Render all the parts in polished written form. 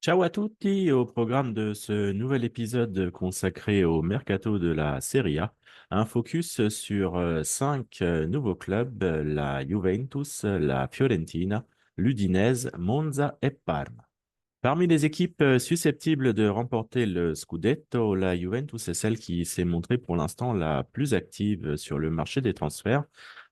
Ciao à tutti, au programme de ce nouvel épisode consacré au mercato de la Serie A, un focus sur cinq nouveaux clubs, la Juventus, la Fiorentina, l'Udinese, Monza et Parme. Parmi les équipes susceptibles de remporter le Scudetto, la Juventus est celle qui s'est montrée pour l'instant la plus active sur le marché des transferts,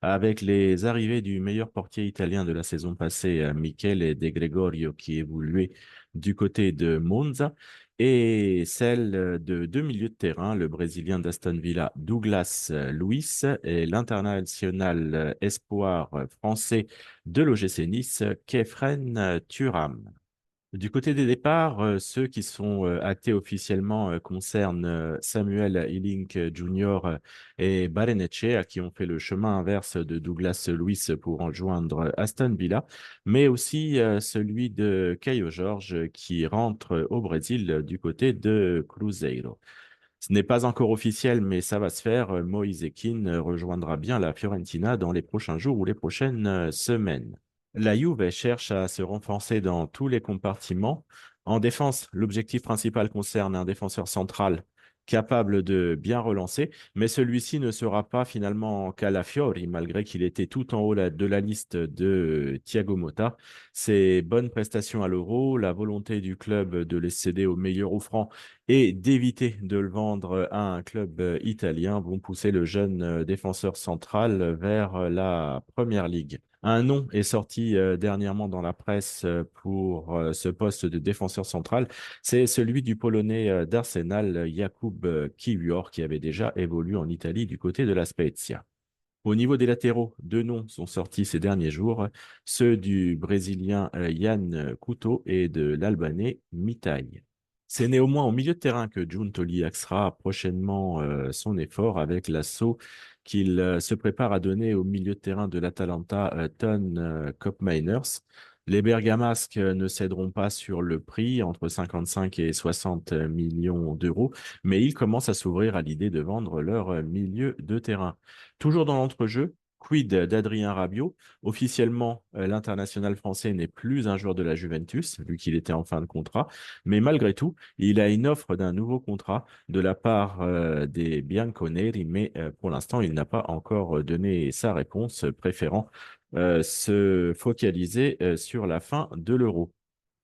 avec les arrivées du meilleur portier italien de la saison passée, Michele De Gregorio, qui évoluait du côté de Monza, et celle de deux milieux de terrain, le Brésilien d'Aston Villa, Douglas Luiz, et l'international espoir français de l'OGC Nice, Kefren Thuram. Du côté des départs, ceux qui sont actés officiellement concernent Samuel Hillink Jr. Et Barrenetxea, qui ont fait le chemin inverse de Douglas Luiz pour rejoindre Aston Villa, mais aussi celui de Caio Jorge qui rentre au Brésil du côté de Cruzeiro. Ce n'est pas encore officiel, mais ça va se faire. Moise Kean rejoindra bien la Fiorentina dans les prochains jours ou les prochaines semaines. La Juve cherche à se renforcer dans tous les compartiments. En défense, l'objectif principal concerne un défenseur central capable de bien relancer, mais celui-ci ne sera pas finalement Calafiori, malgré qu'il était tout en haut de la liste de Thiago Motta. Ses bonnes prestations à l'Euro, la volonté du club de les céder au meilleur offrant et d'éviter de le vendre à un club italien vont pousser le jeune défenseur central vers la Première Ligue. Un nom est sorti dernièrement dans la presse pour ce poste de défenseur central. C'est celui du Polonais d'Arsenal, Jakub Kiwior, qui avait déjà évolué en Italie du côté de la Spezia. Au niveau des latéraux, deux noms sont sortis ces derniers jours, ceux du Brésilien Yann Couto et de l'Albanais Mitaï. C'est néanmoins au milieu de terrain que Giuntoli axera prochainement son effort avec l'assaut qu'il se prépare à donner au milieu de terrain de l'Atalanta, Ton Koopmeiners. Les Bergamasques ne céderont pas sur le prix, entre 55 et 60 millions d'euros, mais ils commencent à s'ouvrir à l'idée de vendre leur milieu de terrain. Toujours dans l'entrejeu, quid d'Adrien Rabiot? Officiellement, l'international français n'est plus un joueur de la Juventus, vu qu'il était en fin de contrat, mais malgré tout, il a une offre d'un nouveau contrat de la part des Bianconeri, mais pour l'instant, il n'a pas encore donné sa réponse, préférant se focaliser sur la fin de l'Euro.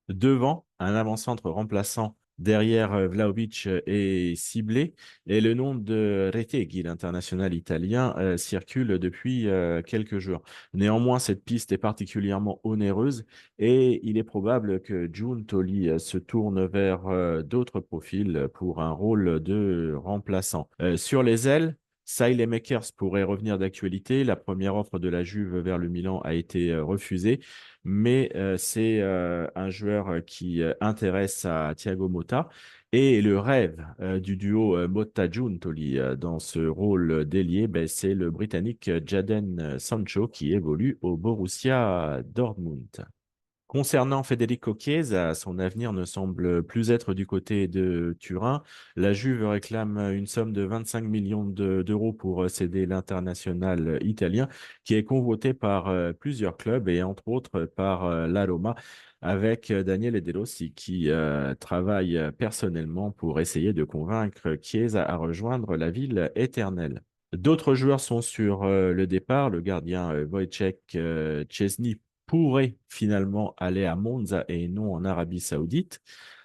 Devant, un avant-centre remplaçant derrière Vlahovic est ciblé et le nom de Retegui, l'international italien, circule depuis quelques jours. Néanmoins, cette piste est particulièrement onéreuse et il est probable que Giuntoli se tourne vers d'autres profils pour un rôle de remplaçant. Sur les ailes, Makers pourrait revenir d'actualité. La première offre de la Juve vers le Milan a été refusée, mais c'est un joueur qui intéresse à Thiago Motta. Et le rêve du duo Motta-Giuntoli dans ce rôle d'ailier, ben, c'est le Britannique Jadon Sancho qui évolue au Borussia Dortmund. Concernant Federico Chiesa, son avenir ne semble plus être du côté de Turin. La Juve réclame une somme de 25 millions d'euros pour céder l'international italien, qui est convoité par plusieurs clubs et entre autres par la Roma, avec Daniele De Rossi qui travaille personnellement pour essayer de convaincre Chiesa à rejoindre la ville éternelle. D'autres joueurs sont sur le départ. Le gardien Wojciech Szczesny pourrait finalement aller à Monza et non en Arabie Saoudite,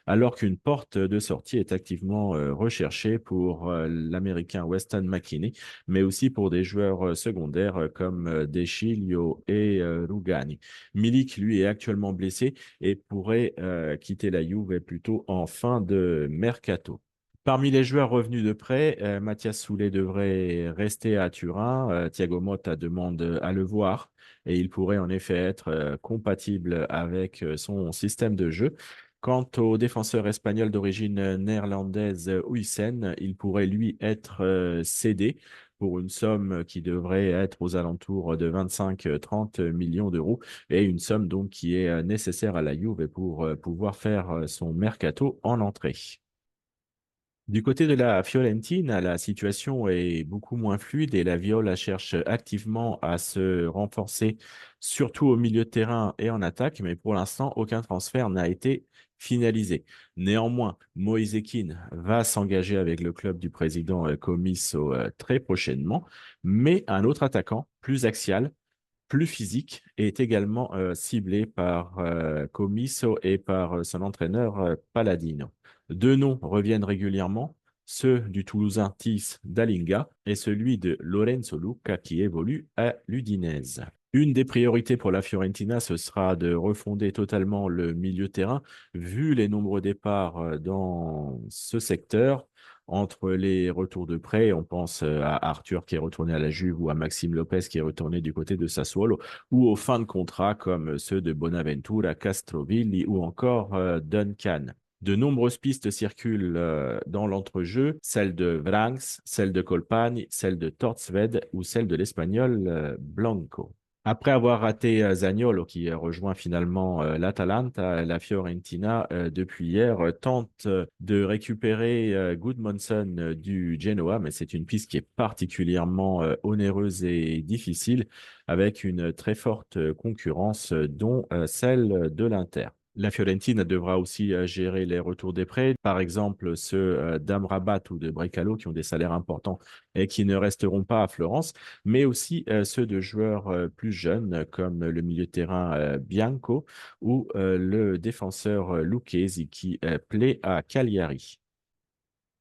alors qu'une porte de sortie est activement recherchée pour l'Américain Weston McKennie, mais aussi pour des joueurs secondaires comme De Sciglio et Rugani. Milik, lui, est actuellement blessé et pourrait quitter la Juve plutôt en fin de mercato. Parmi les joueurs revenus de prêt, Mathias Soulé devrait rester à Turin. Thiago Motta demande à le voir et il pourrait en effet être compatible avec son système de jeu. Quant au défenseur espagnol d'origine néerlandaise Huysen, il pourrait lui être cédé pour une somme qui devrait être aux alentours de 25-30 millions d'euros et une somme donc qui est nécessaire à la Juve pour pouvoir faire son mercato en entrée. Du côté de la Fiorentina, la situation est beaucoup moins fluide et la Viola cherche activement à se renforcer, surtout au milieu de terrain et en attaque, mais pour l'instant, aucun transfert n'a été finalisé. Néanmoins, Moise Kean va s'engager avec le club du président Comiso très prochainement, mais un autre attaquant, plus axial, plus physique, est également ciblé par Comiso et par son entraîneur Palladino. Deux noms reviennent régulièrement, ceux du Toulousain Tis Dalinga et celui de Lorenzo Luca qui évolue à l'Udinese. Une des priorités pour la Fiorentina, ce sera de refonder totalement le milieu de terrain, vu les nombreux départs dans ce secteur. Entre les retours de prêt, on pense à Arthur qui est retourné à la Juve ou à Maxime Lopez qui est retourné du côté de Sassuolo, ou aux fins de contrat comme ceux de Bonaventura, Castrovilli ou encore Duncan. De nombreuses pistes circulent dans l'entrejeu, celle de Vranks, celle de Colpani, celle de Tortsved ou celle de l'Espagnol Blanco. Après avoir raté Zaniolo, qui rejoint finalement l'Atalanta, la Fiorentina, depuis hier, tente de récupérer Gudmundsson du Genoa, mais c'est une piste qui est particulièrement onéreuse et difficile, avec une très forte concurrence, dont celle de l'Inter. La Fiorentina devra aussi gérer les retours des prêts, par exemple ceux d'Amrabat ou de Brecalo qui ont des salaires importants et qui ne resteront pas à Florence, mais aussi ceux de joueurs plus jeunes comme le milieu de terrain Bianco ou le défenseur Lucchesi qui plaît à Cagliari.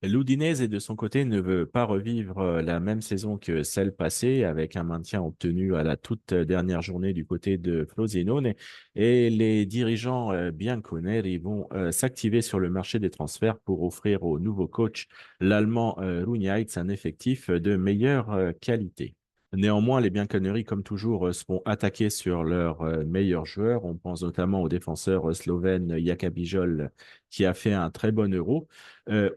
L'Udinese, de son côté, ne veut pas revivre la même saison que celle passée, avec un maintien obtenu à la toute dernière journée du côté de Frosinone. Et les dirigeants bianconeri vont s'activer sur le marché des transferts pour offrir au nouveau coach, l'Allemand Runiaitz, un effectif de meilleure qualité. Néanmoins, les Bianconeri, comme toujours, seront attaqués sur leurs meilleurs joueurs. On pense notamment au défenseur slovène Jakabijol, qui a fait un très bon Euro,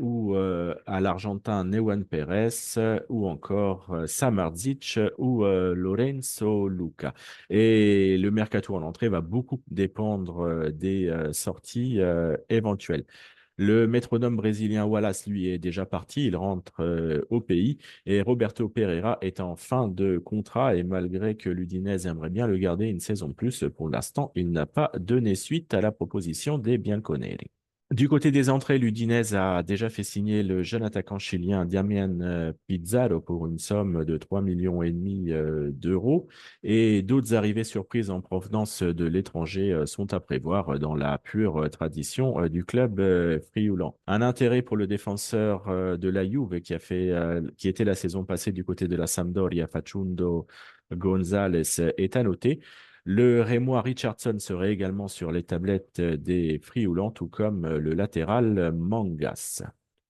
ou à l'Argentin Newan Perez, ou encore Samardzic ou Lorenzo Luca. Et le mercato en entrée va beaucoup dépendre des sorties éventuelles. Le métronome brésilien Wallace, lui, est déjà parti. Il rentre au pays. Et Roberto Pereira est en fin de contrat. Et malgré que l'Udinese aimerait bien le garder une saison de plus, pour l'instant, il n'a pas donné suite à la proposition des Bianconeri. Du côté des entrées, l'Udinese a déjà fait signer le jeune attaquant chilien Damian Pizarro pour une somme de 3,5 millions d'euros. Et d'autres arrivées surprises en provenance de l'étranger sont à prévoir dans la pure tradition du club frioulan. Un intérêt pour le défenseur de la Juve qui était la saison passée du côté de la Sampdoria, Facundo González, est à noter. Le Rémois Richardson serait également sur les tablettes des Frioulans, tout comme le latéral Mangas.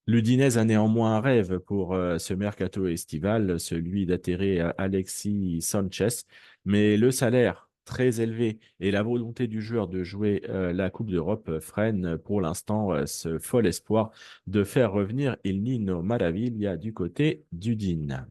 L'Udinese a néanmoins un rêve pour ce mercato estival, celui d'atterrir Alexis Sanchez, mais le salaire très élevé et la volonté du joueur de jouer la Coupe d'Europe freinent pour l'instant ce fol espoir de faire revenir Il Nino Maraviglia du côté d'Udine.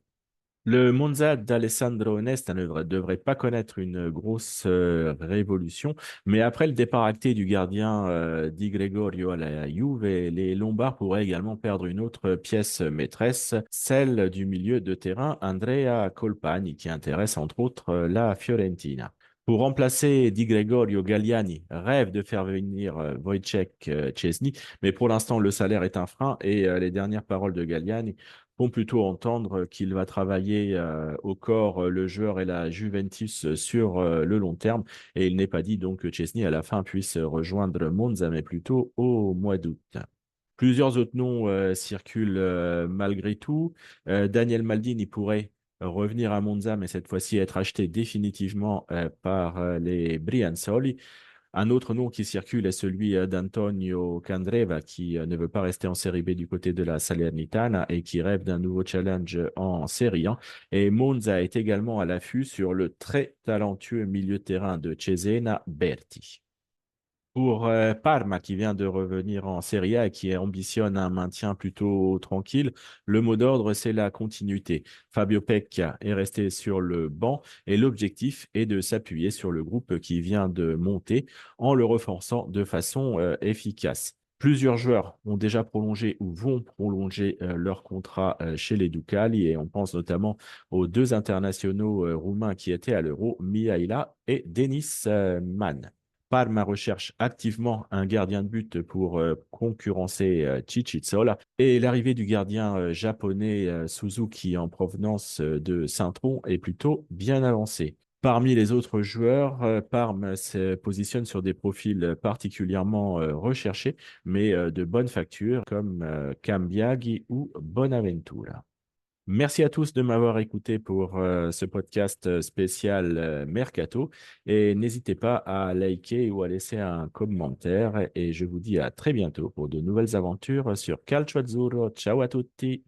Le Monza d'Alessandro Nesta ne devrait pas connaître une grosse révolution, mais après le départ acté du gardien Di Gregorio à la Juve, les Lombards pourraient également perdre une autre pièce maîtresse, celle du milieu de terrain Andrea Colpani, qui intéresse entre autres la Fiorentina. Pour remplacer Di Gregorio, Galliani rêve de faire venir Wojciech Szczesny, mais pour l'instant le salaire est un frein et les dernières paroles de Galliani font plutôt entendre qu'il va travailler au corps le joueur et la Juventus sur le long terme. Et il n'est pas dit donc que Chesney à la fin puisse rejoindre Monza, mais plutôt au mois d'août. Plusieurs autres noms circulent malgré tout. Daniel Maldini pourrait revenir à Monza, mais cette fois-ci être acheté définitivement par les Brianzoli. Un autre nom qui circule est celui d'Antonio Candreva, qui ne veut pas rester en Série B du côté de la Salernitana et qui rêve d'un nouveau challenge en Série A. Et Monza est également à l'affût sur le très talentueux milieu de terrain de Cesena, Berti. Pour Parma, qui vient de revenir en Serie A et qui ambitionne un maintien plutôt tranquille, le mot d'ordre, c'est la continuité. Fabio Pecchia est resté sur le banc et l'objectif est de s'appuyer sur le groupe qui vient de monter en le renforçant de façon efficace. Plusieurs joueurs ont déjà prolongé ou vont prolonger leur contrat chez les Ducali et on pense notamment aux deux internationaux roumains qui étaient à l'Euro, Mihaila et Denis Mann. Parma recherche activement un gardien de but pour concurrencer Chichizola et l'arrivée du gardien japonais Suzuki en provenance de Saint-Tron est plutôt bien avancée. Parmi les autres joueurs, Parme se positionne sur des profils particulièrement recherchés, mais de bonne facture, comme Cambiaghi ou Bonaventura. Merci à tous de m'avoir écouté pour ce podcast spécial Mercato et n'hésitez pas à liker ou à laisser un commentaire et je vous dis à très bientôt pour de nouvelles aventures sur Calcio Azzurro. Ciao à tutti!